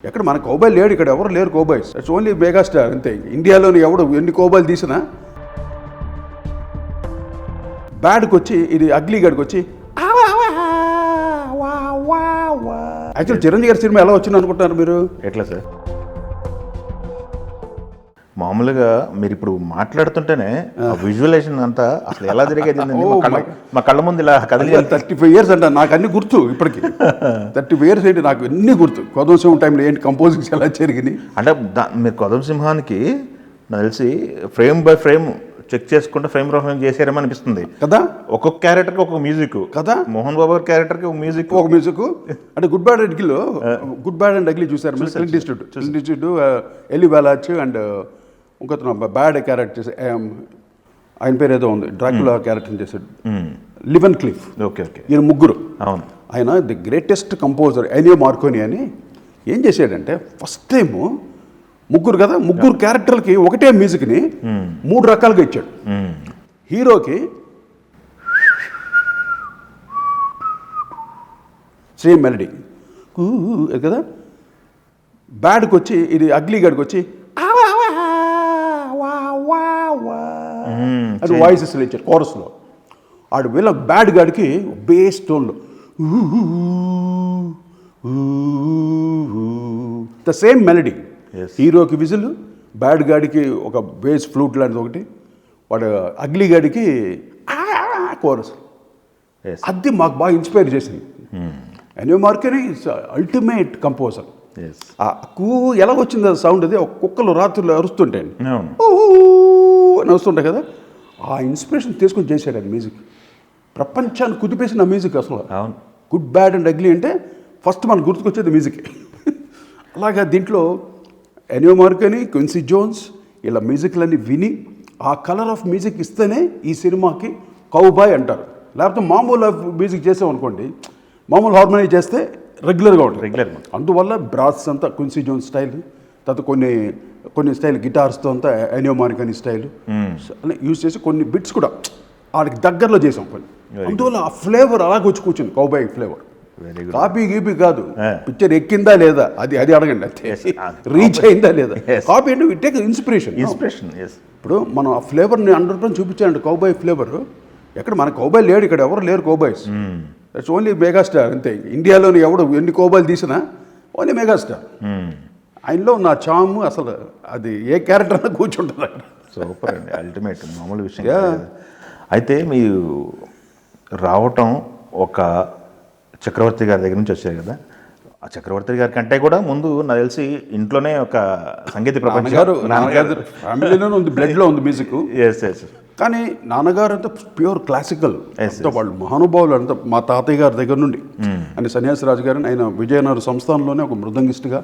ఎక్కడ మన కౌబాయ్ లేడు, ఇక్కడ ఎవరు లేరు కౌబాయ్స్. ఇట్స్ ఓన్లీ మెగాస్టార్ అంతే. ఇండియాలోని ఎవడు ఎన్ని కౌబాయ్లు తీసినా బ్యాడ్కి వచ్చి ఇది అగ్లీ గడికి వచ్చి యాక్చువల్ చిరంజీవి గారి సినిమా ఎలా వచ్చింది అనుకుంటున్నారు మీరు? ఎట్లా సార్? మామూలుగా మీరు ఇప్పుడు మాట్లాడుతుంటేనే విజువలైజేషన్ అంతా అసలు ఎలా జరిగేది మా కళ్ళ ముందు ఇలా కదిలి. 35 years అంట నాకు అన్ని గుర్తు ఇప్పటికి. 35 years ఏంటి నాకు అన్ని గుర్తు. కొదం టైంలో ఏంటి కంపోజింగ్స్ ఎలా జరిగింది అంటే మీరు కొదం సింహానికి నాకు తెలిసి ఫ్రేమ్ బై ఫ్రేమ్ చెక్ చేసుకుంటే ఫ్రేమ్ బై ఫ్రేమ్ చేసారేమో అనిపిస్తుంది కదా. ఒక్కొక్క క్యారెక్టర్కి ఒక మ్యూజిక్ కదా. మోహన్ బాబు గారి క్యారెక్టర్కి ఒక మ్యూజిక్ అంటే గుడ్ బ్యాడ్ అగ్లీలో గుడ్ బ్యాడ్ అండ్ అగ్లీ చూసారు మీరు? ఇన్స్టిట్యూట్ ఎలి బాలాచ్ అండ్ ఇంకొక బ్యాడ్ క్యారెక్టర్ ఆయన పేరు ఏదో ఉంది, డ్రాకులా క్యారెక్టర్ చేశాడు, లివెన్ క్లిఫ్. ఓకే ఓకే, ఈయన ముగ్గురు. అవును. ఆయన ది గ్రేటెస్ట్ కంపోజర్ ఎనియో మార్కోని అని ఏం చేశాడంటే ఫస్ట్ టైం ముగ్గురు కదా, ముగ్గురు క్యారెక్టర్లకి ఒకటే మ్యూజిక్ని 3 రకాలుగా ఇచ్చాడు. హీరోకి సేమ్ మెలడీ కదా, బ్యాడ్కి వచ్చి ఇది అగ్లీ గడికి వచ్చి అది వాయిసెస్ ఇచ్చారు కోరస్లో. ఆడు వీళ్ళ బ్యాడ్ గాడికి బేస్ టోన్లో ద సేమ్ మెలడీ. హీరోకి విజిల్, బ్యాడ్ గాడికి ఒక బేస్ ఫ్లూట్ లాంటిది ఒకటి, వాడు అగ్లీ గాడికి కోరస్. అది మాకు బాగా ఇన్స్పైర్ చేసింది. ఎనియో మార్కోని అల్టిమేట్ కంపోజర్. కూ ఎలా వచ్చింది సౌండ్, అది ఒక కుక్కలు రాత్రులు అరుస్తుంటాయి అని వస్తుంటాయి కదా, ఆ ఇన్స్పిరేషన్ తీసుకొని చేశాడు అది మ్యూజిక్. ప్రపంచాన్ని కుదిపేసిన మ్యూజిక్ అసలు. గుడ్ బ్యాడ్ అండ్ అగ్లీ అంటే ఫస్ట్ మనకు గుర్తుకొచ్చేది మ్యూజిక్. అలాగా దీంట్లో ఎనియో మార్కోని, క్విన్సీ జోన్స్ ఇలా మ్యూజిక్లన్నీ విని ఆ కలర్ ఆఫ్ మ్యూజిక్ ఇస్తేనే ఈ సినిమాకి కౌబాయ్ అంటారు. లేకపోతే మామూలు మ్యూజిక్ చేసామనుకోండి, మామూలు హార్మోనీ చేస్తే రెగ్యులర్గా ఉంటుంది. అందువల్ల బ్రాస్ అంతా క్విన్సీ జోన్స్ స్టైల్, తర్వాత కొన్ని స్టైల్ గిటార్స్తో అంతా ఎనియో మార్కోని స్టైల్ యూజ్ చేసి కొన్ని బిట్స్ కూడా వాడికి దగ్గరలో చేసాం కొన్ని. అందువల్ల ఆ ఫ్లేవర్ అలాగే వచ్చి కూర్చుంది, కౌబాయ్ ఫ్లేవర్. కాపీ గీపీ కాదు, పిక్చర్ ఎక్కిందా లేదా అది అడగండి అంతే, రీచ్ అయిందా లేదా. కాపీ అంటే ఇట్ టేక్ ఇన్స్పిరేషన్. ఇప్పుడు మనం ఆ ఫ్లేవర్ని 100% చూపించాలండి. కౌబాయ్ ఫ్లేవర్ ఎక్కడ మన కౌబాయ్ లేడు, ఇక్కడ ఎవరు లేరు కౌబాయ్స్. ఇట్స్ ఓన్లీ మెగాస్టార్ అంతే. ఇండియాలోని ఎవడు ఎన్ని కౌబాయ్లు తీసినా ఓన్లీ మెగాస్టార్. ఆయనలో నా చాము అసలు అది ఏ క్యారెక్టర్ అన్నా కూర్చుంటుంది అక్కడ. సూపర్ అండి, అల్టిమేట్, మామూలు విషయం. అయితే మీరు రావటం ఒక చక్రవర్తి గారి దగ్గర నుంచి వచ్చారు కదా. ఆ చక్రవర్తి గారి కంటే కూడా ముందు నాకు తెలిసి ఇంట్లోనే ఒక సంగీత ప్రపంచం, ఫ్యామిలీలోనే ఉంది, బ్లడ్లో ఉంది మ్యూజిక్. కానీ నాన్నగారు అంతా ప్యూర్ క్లాసికల్. వాళ్ళు మహానుభావులు అంతా. మా తాతయ్య గారి దగ్గర నుండి అని సన్యాసిరాజు గారిని, ఆయన విజయనగర సంస్థానంలోనే ఒక మృదంగిస్టుగా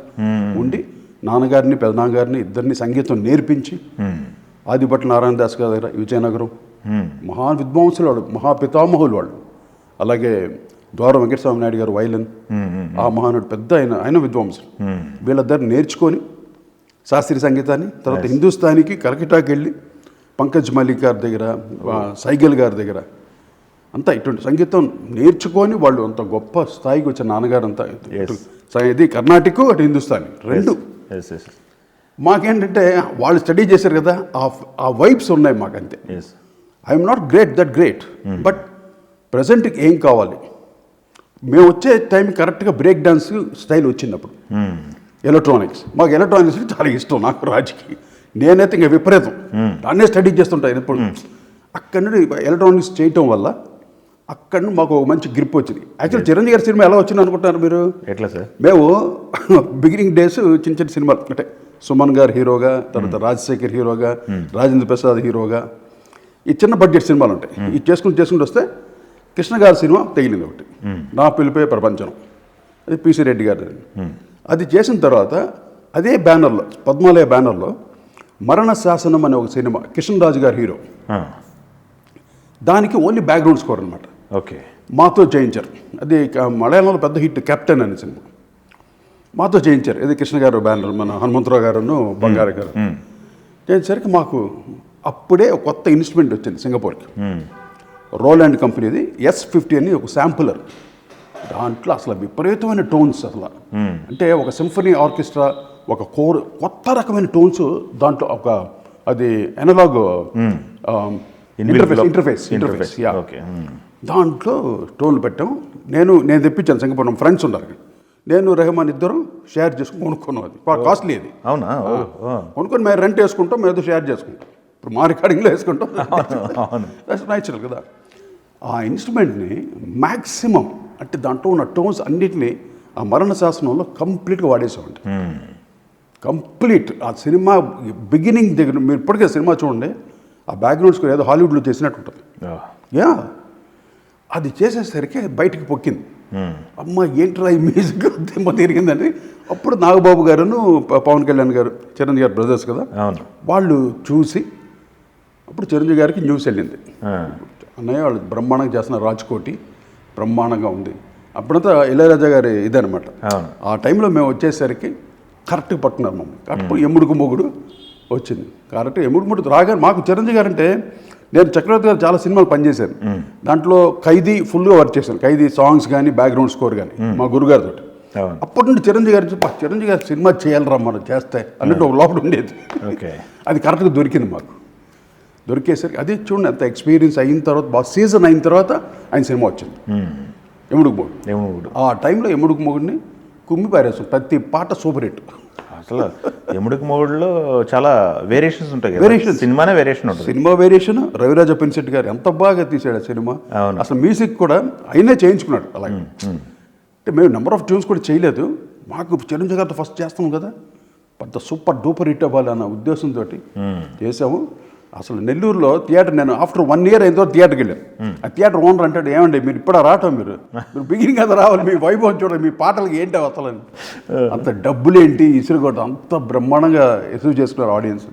ఉండి నాన్నగారిని పెదనాన్నగారిని ఇద్దరిని సంగీతం నేర్పించి, ఆదిభట్ల నారాయణ దాస్ గారి దగ్గర విజయనగరం మహా విద్వాంసులు వాళ్ళు, మహాపితామహులు వాళ్ళు. అలాగే ద్వారం వెంకటస్వామి నాయుడు గారు వైలన్, ఆ మహానుడు పెద్ద ఆయన విద్వాంసులు. వీళ్ళిద్దరు నేర్చుకొని శాస్త్రీయ సంగీతాన్ని, తర్వాత హిందుస్థానీకి కలకటాకి వెళ్ళి పంకజ్ మలిక్ గారి దగ్గర, సైగల్ గారి దగ్గర అంతా ఇటువంటి సంగీతం నేర్చుకొని వాళ్ళు అంత గొప్ప స్థాయికి వచ్చిన నాన్నగారు అంతా. ఇది కర్ణాటిక్, అటు హిందుస్థానీ రెండు. మాకేంటంటే వాళ్ళు స్టడీ చేశారు కదా, ఆ వైబ్స్ ఉన్నాయి మాకంతే. I'm not that great, but ప్రజెంట్కి ఏం కావాలి, మేము వచ్చే టైం కరెక్ట్గా బ్రేక్ డాన్స్ స్టైల్ వచ్చినప్పుడు ఎలక్ట్రానిక్స్, మాకు ఎలక్ట్రానిక్స్ చాలా ఇష్టం. నాకు రాజుకి నేనైతే ఇంకా విపరీతం దాన్నే స్టడీ చేస్తుంటాను ఎప్పుడు. అక్కడి నుండి ఎలక్ట్రానిక్స్ చేయటం వల్ల అక్కడ నుండి మాకు మంచి గ్రిప్ వచ్చింది. యాక్చువల్ చిరంజీవి గారి సినిమా ఎలా వచ్చింది అనుకుంటున్నారు మీరు? ఎట్లా సార్? మేము బిగినింగ్ డేస్ చిన్న చిన్న సినిమాలు అంటే సుమన్ గారు హీరోగా, తర్వాత రాజశేఖర్ హీరోగా, రాజేంద్ర ప్రసాద్ హీరోగా, ఈ చిన్న బడ్జెట్ సినిమాలు ఉంటాయి. ఇది చేసుకుంటూ వస్తే కృష్ణ గారి సినిమా తగిలింది ఒకటి, నా పిలిపే ప్రపంచం, అది పిసి రెడ్డి గారి. అది చేసిన తర్వాత అదే బ్యానర్లో, పద్మాలయ బ్యానర్లో మరణ శాసనం అనే ఒక సినిమా, కిషన్ రాజు గారు హీరో, దానికి ఓన్లీ బ్యాక్గ్రౌండ్ స్కోర్ అనమాట. ఓకే, మాతో చేయించారు. అది మలయాళంలో పెద్ద హిట్, కెప్టెన్ అనే సినిమా మాతో చేయించారు. ఇది కృష్ణ గారు బ్యానర్, మన హనుమంతరావు గారును బంగారు గారు చేయించేసరికి మాకు అప్పుడే ఒక కొత్త ఇన్స్ట్రుమెంట్ వచ్చింది సింగపూర్కి, రోలాండ్ కంపెనీది S50 అని ఒక శాంపులర్. దాంట్లో అసలు విపరీతమైన టోన్స్ అసలు అంటే ఒక సింఫనీ ఆర్కెస్ట్రా ఒక కోర్ కొత్త రకమైన టోన్స్ దాంట్లో ఒక అది ఎనలాగ్ ఇంటర్ఫేస్ యా ఓకే. దాంట్లో టోన్లు పెట్టాం. నేను తెప్పించాను సింగపూర్ ఫ్రెండ్స్ ఉన్నారు. నేను రెహమాన్ ఇద్దరం షేర్ చేసుకుని కొనుక్కున్నాం. అది కాస్ట్లీ అది. అవునా? కొనుక్కొని మేము రెంట్ వేసుకుంటాం, మేము ఏదో షేర్ చేసుకుంటాం. ఇప్పుడు మా రికార్డింగ్లో వేసుకుంటాం. దట్స్ న్యాచురల్ కదా. ఆ ఇన్స్ట్రుమెంట్ని మ్యాక్సిమం అంటే దాంట్లో ఉన్న టోన్స్ అన్నిటినీ ఆ మరణ శాసనంలో కంప్లీట్గా వాడేసామండి. కంప్లీట్ ఆ సినిమా బిగినింగ్ దగ్గర మీరు ఇప్పటికే సినిమా చూడండి, ఆ బ్యాక్గ్రౌండ్ స్కోర్ ఏదో హాలీవుడ్లో చేసినట్టు ఉంటుంది. యా అది చేసేసరికి బయటికి పొక్కింది. అమ్మ ఏంట్రా ఈ మ్యూజిక్ దెమ్మ తిరిగిందండి. అప్పుడు నాగబాబు గారును పవన్ కళ్యాణ్ గారు, చిరంజీవి గారు బ్రదర్స్ కదా, వాళ్ళు చూసి అప్పుడు చిరంజీవి గారికి న్యూస్ వెళ్ళింది, అన్నయ్య వాళ్ళు బ్రహ్మాండంగా చేస్తున్నారు, రాజ్కోటి బ్రహ్మాండంగా ఉంది. అప్పుడంతా ఇళయరాజా గారి ఇదనమాట. ఆ టైంలో మేము వచ్చేసరికి కరెక్ట్గా పట్టుకున్నారు మమ్మల్ని. కరెక్ట్ ఎముడుకు మొగుడు వచ్చింది. కరెక్ట్ ఎముడు మొగుడు రాగానే మాకు చిరంజీవి గారు అంటే, నేను చక్రవర్తి గారు చాలా సినిమాలు పనిచేశాను. దాంట్లో ఖైదీ ఫుల్గా వర్క్ చేశాను. ఖైదీ సాంగ్స్ కానీ బ్యాక్గ్రౌండ్ స్కోర్ కానీ మా గురుగారితో. అప్పటి నుండి చిరంజీవి గారు సినిమా చేయాలరా మనం చేస్తే అన్నట్టు ఒక లోపల ఉండేది. అది కరెక్ట్గా దొరికింది మాకు. దొరికేసరికి అదే చూడండి ఎంత ఎక్స్పీరియన్స్ అయిన తర్వాత బాగా సీజన్ అయిన తర్వాత ఆయన సినిమా వచ్చింది ఎముడుకు మొగుడు. ఆ టైంలో ఎముడుకు మొగుడిని కుమ్మి పారేస్తాం. ప్రతి పాట సూపర్ హిట్. అసలు ఎముడుకు మొగుడులో చాలా వేరియేషన్స్ ఉంటాయి. సినిమానే వేరియేషన్ ఉంటుంది. సినిమా వేరియేషన్ రవిరాజ పెన్సెట్ గారు ఎంత బాగా తీసాడు ఆ సినిమా. అసలు మ్యూజిక్ కూడా ఆయనే చేయించుకున్నాడు. అలాగే అంటే మేము నెంబర్ ఆఫ్ ట్యూన్స్ కూడా చేయలేదు. మాకు చిరంజీవి గారితో ఫస్ట్ చేస్తాం కదా, పెద్ద సూపర్ డూపర్ హిట్ అవ్వాలన్న ఉద్దేశంతో చేసాము. అసలు నెల్లూరులో థియేటర్ నేను ఆఫ్టర్ 1 year అయిన తర్వాత థియేటర్కి వెళ్ళాను. ఆ థియేటర్ ఓనర్ అంటాడు, ఏమండి మీరు ఇప్పుడు రావటం, మీరు బిగినింగ్ కదా రావాలి, మీ వైభవం చూడండి, మీ పాటలకి ఏంటి అసలు అంత డబ్బులు ఏంటి ఇసురుకోవడం, అంత బ్రహ్మాండంగా రిసీవ్ చేసుకున్నారు ఆడియన్స్.